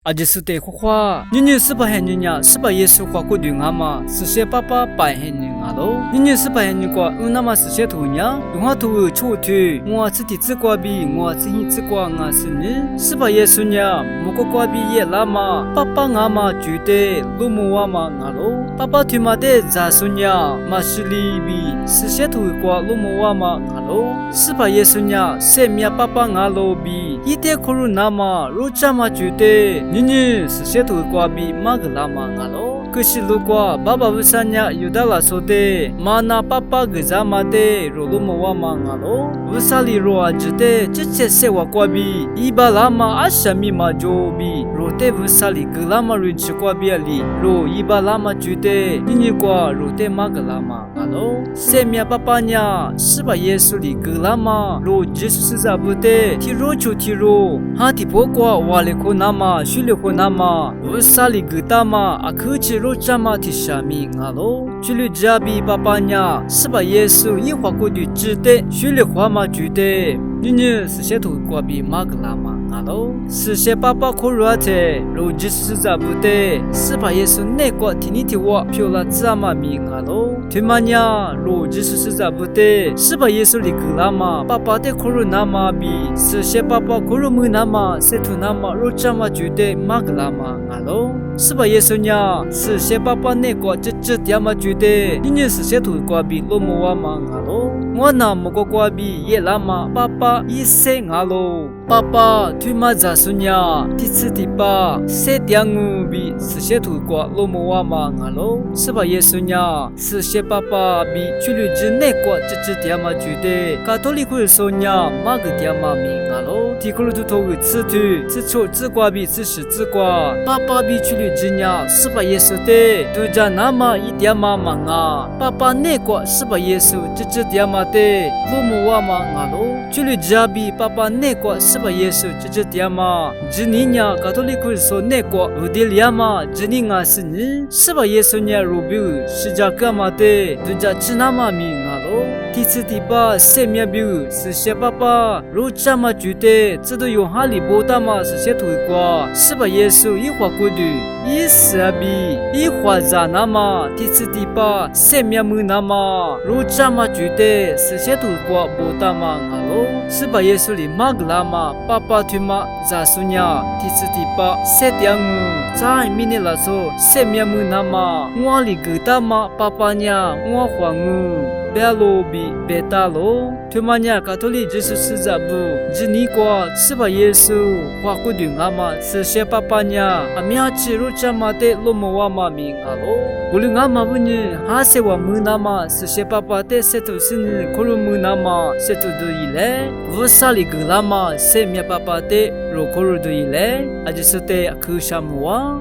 阿吉斯得花，你是不很人呀？是不耶稣花过对阿嘛？是些爸爸白很人阿喽？你是不很人过？那么是些土呀？用话土出土，我自己自挂比，我自己自挂阿是呢？是不耶稣呀？莫个挂比耶拉嘛？爸爸阿嘛觉得路木阿嘛阿喽？爸爸他妈的咋说呀？马是里比是些土挂路木阿嘛阿喽？是不耶稣呀？什么爸爸阿喽比？一点可能那么，如这么觉得。你是些土瓜比马格拉玛阿喽？可是如果爸爸不想呀，有的拉说的，妈那爸爸个咋么的，罗罗莫瓦玛阿喽？不啥里罗阿觉得这些些瓦瓜比，伊巴拉玛阿什米玛就比，罗得不啥里格拉玛人吃瓜比里，罗伊巴拉玛觉得你瓜罗得马格拉玛阿喽？什么爸爸呀？是把耶稣里格拉玛，罗耶稣是咋不的？提罗就提罗，哈提波瓜瓦里可那么。许了那么，不啥里个大嘛，阿克吉罗扎嘛提啥米阿喽？许了加比爸爸呀，是把耶稣一话过的值得，许了话嘛觉得，你是些土瓜比马格拉嘛阿喽？是些爸爸可热的，如今是咋不的？是把耶稣那个听你听我，漂亮咋嘛米阿喽？听嘛呀，如今是咋不的？是把耶稣里个拉嘛，爸爸的可热那嘛比，是些爸爸可热么那嘛，是土那嘛，如这么觉得。马格拉玛阿喽，是吧？耶稣呀，是些爸爸那个这点嘛觉得，你是些土瓜比罗莫瓦嘛阿喽，我那么个瓜比耶拉嘛，爸爸一生阿喽，爸爸推嘛咋说呀？第四第八，些点我比是些土瓜罗莫瓦嘛阿喽，是吧？耶稣呀，是些爸爸比去律之那个这点嘛觉得，卡托利克说呀，马个点嘛名阿喽，提克鲁都头个此土此处此瓜比此时。自挂爸爸比去律之呀，是吧？耶稣的，都家那么一点嘛忙啊，爸爸那个是吧？耶稣这点嘛的，罗姆瓦嘛阿喽，去律家比爸爸那个是吧？耶稣这点嘛，这你呀，卡托利克说那个乌迪利亚嘛，这你啊是你，是吧？耶稣呀，路比是家干嘛的，都家吃那么米阿喽。第四第八，什么比是些爸爸，如这么觉得，这都用哈利波特嘛是些推广，是吧？耶稣一话过的，一是啊比一话咋那么？第四第八，什么么那么？如这么觉得是些推广波特嘛阿喽？是吧？耶稣里马格拉嘛，爸爸推嘛咋说呀？第四第八，谁点我？在明年来说，什么么那么？我里个大嘛，爸爸呀，我还我。贝罗比贝达罗，他们家卡托利就是是咋不？这尼瓜是把耶稣花过的阿妈是些爸爸呀，阿米阿吃肉这么的罗莫瓦妈名阿罗，无论阿妈问你，哈些话问阿妈是些爸爸的些都是你，可能问阿妈些都都伊嘞，无啥里个阿妈些咩爸爸的，如可能都伊嘞，阿就是的可什么啊？